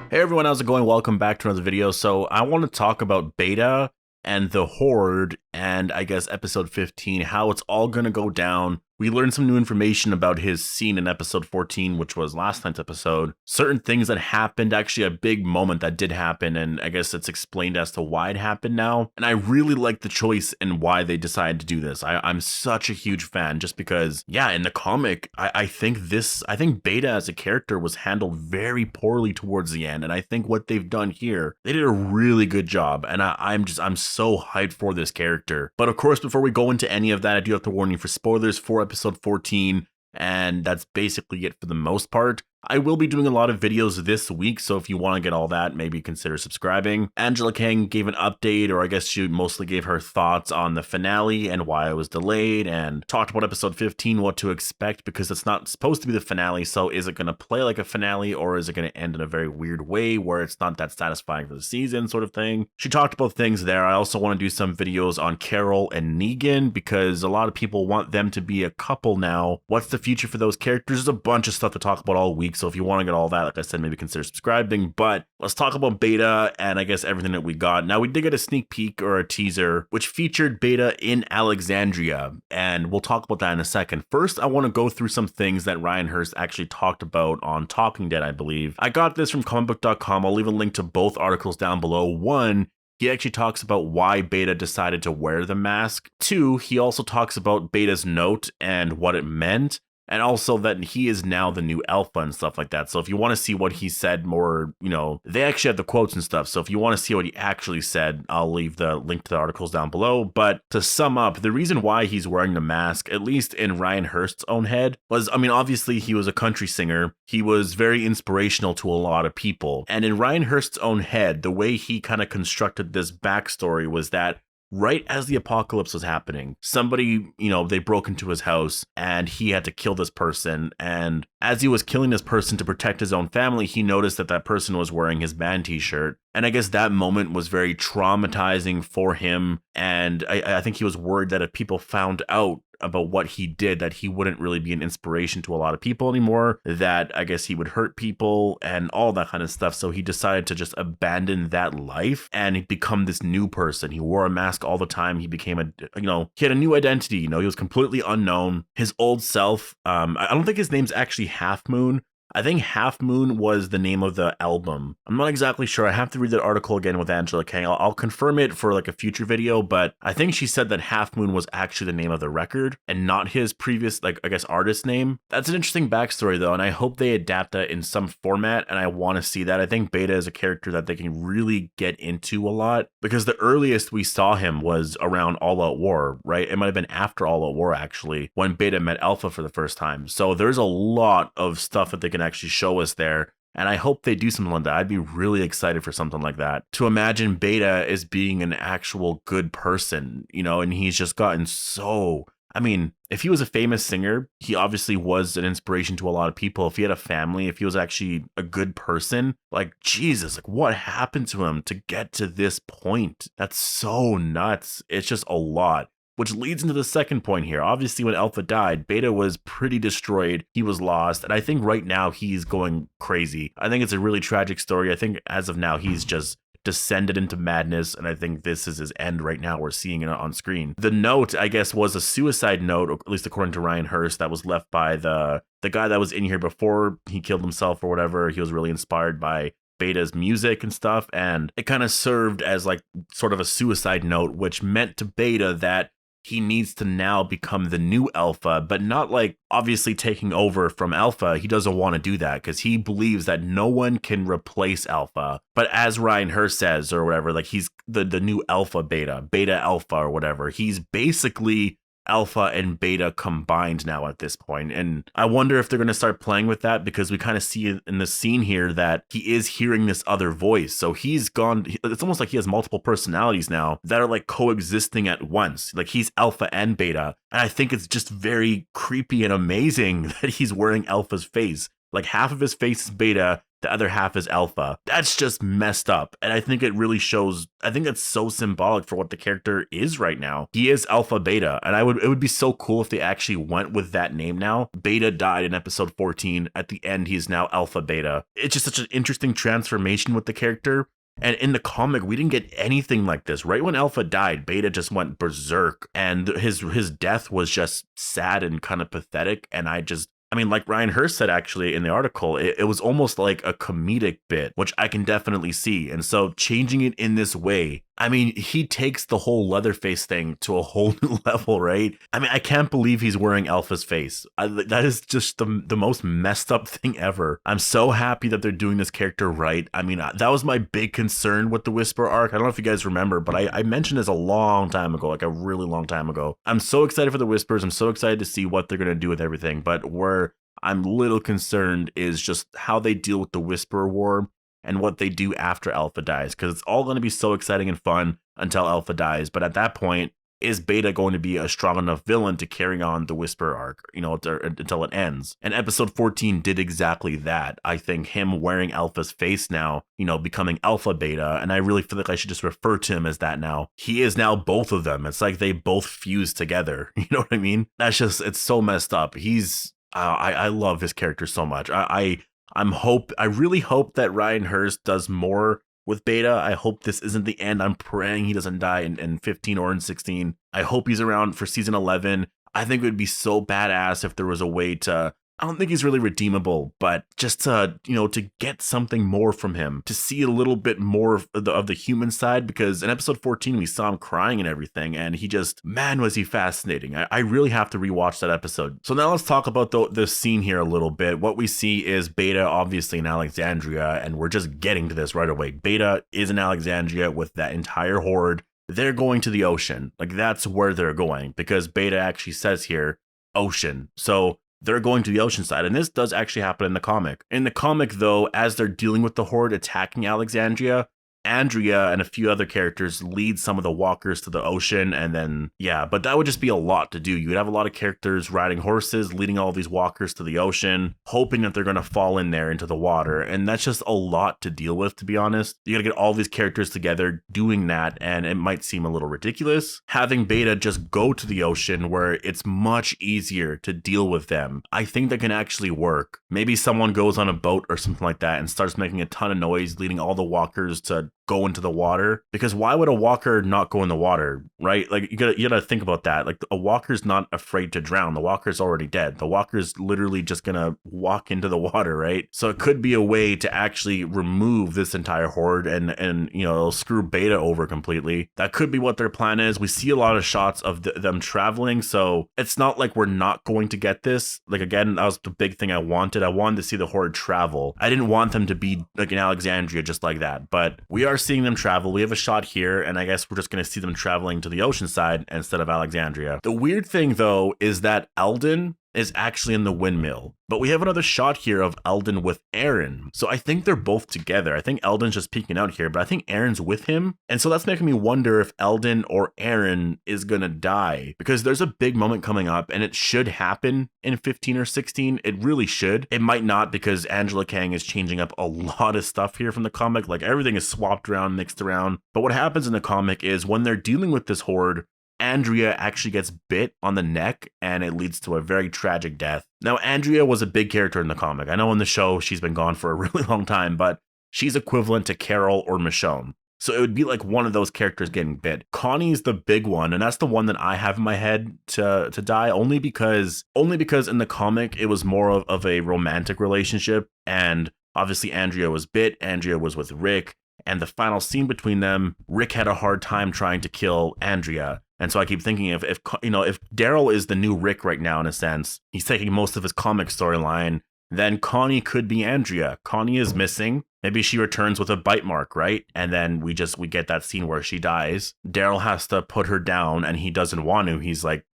Hey everyone, how's it going? Welcome back to another video. So I want to talk about Beta and the Horde and I guess episode 15, how it's all going to go down. We learned some new information about his scene in episode 14, which was last night's episode. Certain things that happened, actually a big moment that did happen, and I guess it's explained as to why it happened now. And I really like the choice and why they decided to do this. I'm such a huge fan just because, yeah, in the comic, I think Beta as a character was handled very poorly towards the end. And I think what they've done here, they did a really good job. And I'm so hyped for this character. But of course, before we go into any of that, I do have to warn you for spoilers for episode 14, and that's basically it for the most part. I will be doing a lot of videos this week, so if you want to get all that, maybe consider subscribing. Angela Kang gave an update, or I guess she mostly gave her thoughts on the finale and why it was delayed, and talked about episode 15, what to expect, because it's not supposed to be the finale, so is it going to play like a finale, or is it going to end in a very weird way where it's not that satisfying for the season sort of thing? She talked about things there. I also want to do some videos on Carol and Negan, because a lot of people want them to be a couple now. What's the future for those characters? There's a bunch of stuff to talk about all week. So if you want to get all that, like I said, maybe consider subscribing. But let's talk about Beta and I guess everything that we got. Now, we did get a sneak peek or a teaser, which featured Beta in Alexandria. And we'll talk about that in a second. First, I want to go through some things that Ryan Hurst actually talked about on Talking Dead, I believe. I got this from comicbook.com. I'll leave a link to both articles down below. One, he actually talks about why Beta decided to wear the mask. Two, he also talks about Beta's note and what it meant. And also that he is now the new alpha and stuff like that. So if you want to see what he said more, they actually have the quotes and stuff. So if you want to see what he actually said, I'll leave the link to the articles down below. But to sum up, the reason why he's wearing the mask, at least in Ryan Hurst's own head, was, obviously he was a country singer. He was very inspirational to a lot of people. And in Ryan Hurst's own head, the way he kind of constructed this backstory was that right as the apocalypse was happening, somebody, they broke into his house and he had to kill this person. And as he was killing this person to protect his own family, he noticed that that person was wearing his band t-shirt. And I guess that moment was very traumatizing for him. And I think he was worried that if people found out about what he did, that he wouldn't really be an inspiration to a lot of people anymore, that I guess he would hurt people and all that kind of stuff. So he decided to just abandon that life and become this new person. He wore a mask all the time. He became he had a new identity. He was completely unknown. His old self, I don't think his name's actually Half Moon. I think Half Moon was the name of the album. I'm not exactly sure. I have to read that article again with Angela Kang. I'll confirm it for like a future video, but I think she said that Half Moon was actually the name of the record and not his previous, artist name. That's an interesting backstory though, and I hope they adapt that in some format, and I want to see that. I think Beta is a character that they can really get into a lot, because the earliest we saw him was around All Out War, right? It might have been after All Out War, actually, when Beta met Alpha for the first time. So there's a lot of stuff that they can actually show us there, and I hope they do something like that. I'd be really excited for something like that, to imagine Beta as being an actual good person, and he's just gotten so, if he was a famous singer, he obviously was an inspiration to a lot of people. If he had a family, if he was actually a good person, Jesus, what happened to him to get to this point? That's so nuts. It's just a lot. Which leads into the second point here. Obviously, when Alpha died, Beta was pretty destroyed. He was lost. And I think right now he's going crazy. I think it's a really tragic story. I think as of now, he's just descended into madness. And I think this is his end right now. We're seeing it on screen. The note, I guess, was a suicide note, or at least according to Ryan Hurst, that was left by the guy that was in here before he killed himself or whatever. He was really inspired by Beta's music and stuff. And it kind of served as sort of a suicide note, which meant to Beta that he needs to now become the new Alpha, but not obviously taking over from Alpha. He doesn't want to do that because he believes that no one can replace Alpha. But as Ryan Hurst says, or whatever, he's the new Alpha Beta Alpha or whatever. He's basically Alpha and Beta combined now at this point. And I wonder if they're going to start playing with that, because we kind of see in the scene here that he is hearing this other voice. So he's gone, it's almost like he has multiple personalities now that are coexisting at once. He's Alpha and Beta. And I think it's just very creepy and amazing that he's wearing Alpha's face. Half of his face is Beta the other half is Alpha. That's just messed up. And I think it really shows, I think it's so symbolic for what the character is right now. He is Alpha Beta. And it would be so cool if they actually went with that name now. Beta died in episode 14. At the end, he's now Alpha Beta. It's just such an interesting transformation with the character. And in the comic, we didn't get anything like this. Right when Alpha died, Beta just went berserk. And his death was just sad and kind of pathetic. And I mean, like Ryan Hurst said actually in the article, it was almost like a comedic bit, which I can definitely see. And so changing it in this way, I mean, he takes the whole Leatherface thing to a whole new level, right? I mean, I can't believe he's wearing Alpha's face. That is just the most messed up thing ever. I'm so happy that they're doing this character right. I mean, that was my big concern with the Whisper arc. I don't know if you guys remember, but I mentioned this a long time ago, like a really long time ago. I'm so excited for the Whispers. I'm so excited to see what they're going to do with everything. But where I'm little concerned is just how they deal with the Whisperer War and what they do after Alpha dies, because it's all going to be so exciting and fun until Alpha dies. But at that point, is Beta going to be a strong enough villain to carry on the Whisper arc, until it ends? And episode 14 did exactly that. I think him wearing Alpha's face now, becoming Alpha Beta, and I really feel like I should just refer to him as that now. He is now both of them. It's like they both fuse together. You know what I mean? It's so messed up. I love his character so much. I really hope that Ryan Hurst does more with Beta. I hope this isn't the end. I'm praying he doesn't die in 15 or in 16. I hope he's around for season 11. I think it would be so badass if there was a way to, I don't think he's really redeemable, but just to get something more from him, to see a little bit more of the human side, because in episode 14, we saw him crying and everything, and man, was he fascinating. I really have to rewatch that episode. So now let's talk about the scene here a little bit. What we see is Beta, obviously in Alexandria, and we're just getting to this right away. Beta is in Alexandria with that entire horde. They're going to the ocean. Like, that's where they're going, because Beta actually says here, ocean. So they're going to the Oceanside, and this does actually happen in the comic. In the comic, though, as they're dealing with the horde attacking Alexandria, Andrea and a few other characters lead some of the walkers to the ocean, and then, but that would just be a lot to do. You would have a lot of characters riding horses, leading all these walkers to the ocean, hoping that they're going to fall in there into the water, and that's just a lot to deal with, to be honest. You got to get all these characters together doing that, and it might seem a little ridiculous. Having Beta just go to the ocean where it's much easier to deal with them, I think that can actually work. Maybe someone goes on a boat or something like that and starts making a ton of noise, leading all the walkers to go into the water, because why would a walker not go in the water, right? Like, you gotta think about that. Like, a walker's not afraid to drown. The walker's already dead. The walker's literally just gonna walk into the water, right? So it could be a way to actually remove this entire horde and screw Beta over completely. That could be what their plan is. We see a lot of shots of them traveling, so it's not like we're not going to get this. Like, again, that was the big thing I wanted. I wanted to see the horde travel. I didn't want them to be like in Alexandria just like that, but we are seeing them travel. We have a shot here, and I guess we're just going to see them traveling to the Oceanside instead of Alexandria. The weird thing, though, is that Eldon is actually in the windmill, but we have another shot here of Eldon with Aaron. So I think they're both together. I think Eldon's just peeking out here, but I think Aaron's with him. And so that's making me wonder if Eldon or Aaron is going to die, because there's a big moment coming up, and it should happen in 15 or 16. It really should. It might not, because Angela Kang is changing up a lot of stuff here from the comic. Like, everything is swapped around, mixed around. But what happens in the comic is when they're dealing with this horde, Andrea actually gets bit on the neck, and it leads to a very tragic death. Now, Andrea was a big character in the comic. I know in the show she's been gone for a really long time, but she's equivalent to Carol or Michonne. So it would be like one of those characters getting bit. Connie's the big one, and that's the one that I have in my head to die, only because in the comic it was more of a romantic relationship, and obviously Andrea was bit. Andrea was with Rick, and the final scene between them, Rick had a hard time trying to kill Andrea. And so I keep thinking if Daryl is the new Rick right now, in a sense, he's taking most of his comic storyline, then Connie could be Andrea. Connie is missing. Maybe she returns with a bite mark, right? And then we get that scene where she dies. Daryl has to put her down and he doesn't want to. He's like,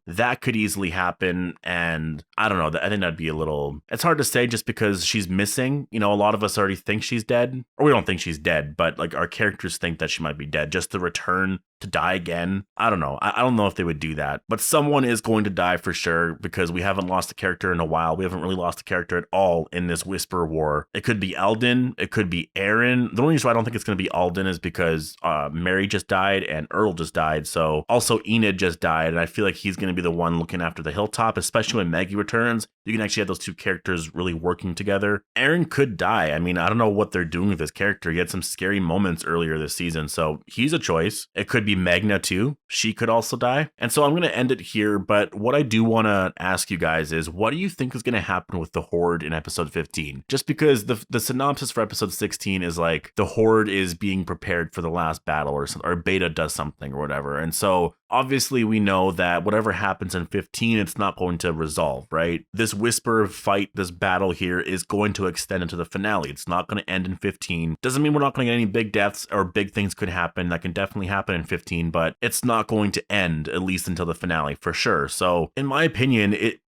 that could easily happen. And I don't know. I think that'd be a little, it's hard to say just because she's missing. A lot of us already think she's dead, or we don't think she's dead, but like our characters think that she might be dead. Just to return to die again. I don't know. I don't know if they would do that, but someone is going to die for sure because we haven't lost a character in a while. We haven't really lost a character at all in this Whisper War. It could be Eldon. It could be Aaron. The only reason why I don't think it's going to be Alden is because Mary just died and Earl just died. So also Enid just died. And I feel like he's going to be the one looking after the hilltop, especially when Maggie returns. You can actually have those two characters really working together. Aaron could die. I mean, I don't know what they're doing with this character. He had some scary moments earlier this season. So he's a choice. It could be Magna too. She could also die. And so I'm going to end it here. But what I do want to ask you guys is, what do you think is going to happen with the Horde in episode 15? Just because the synopsis for episode 16 is like the Horde is being prepared for the last battle or Beta does something or whatever. And so obviously we know that whatever happens in 15, it's not going to resolve, right? This Whisper fight, this battle here is going to extend into the finale. It's not going to end in 15. Doesn't mean we're not going to get any big deaths or big things could happen. That can definitely happen in 15, but it's not going to end at least until the finale for sure. So in my opinion,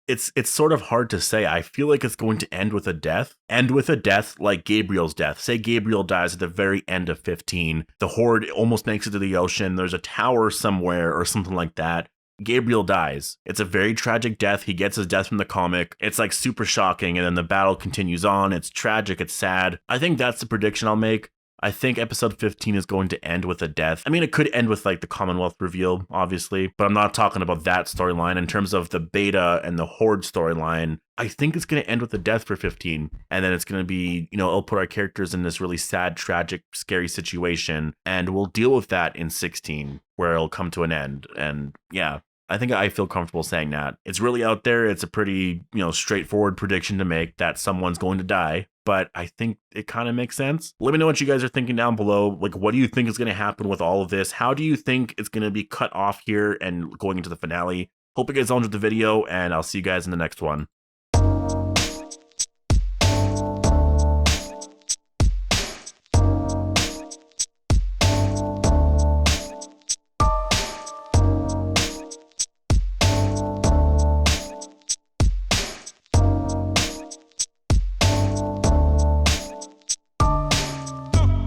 it's sort of hard to say. I feel like it's going to end with a death. End with a death like Gabriel's death. Say Gabriel dies at the very end of 15. The Horde almost makes it to the ocean. There's a tower somewhere or something like that. Gabriel dies. It's a very tragic death. He gets his death from the comic. It's like super shocking, and then the battle continues on. It's tragic. It's sad. I think that's the prediction I'll make. I think episode 15 is going to end with a death. I mean, it could end with like the Commonwealth reveal, obviously, but I'm not talking about that storyline. In terms of the Beta and the Horde storyline, I think it's going to end with a death for 15. And then it's going to be, it'll put our characters in this really sad, tragic, scary situation. And we'll deal with that in 16, where it'll come to an end. And yeah, I think I feel comfortable saying that. It's really out there. It's a pretty, straightforward prediction to make that someone's going to die. But I think it kind of makes sense. Let me know what you guys are thinking down below. Like, what do you think is going to happen with all of this? How do you think it's going to be cut off here and going into the finale? Hope you guys all enjoyed the video, and I'll see you guys in the next one.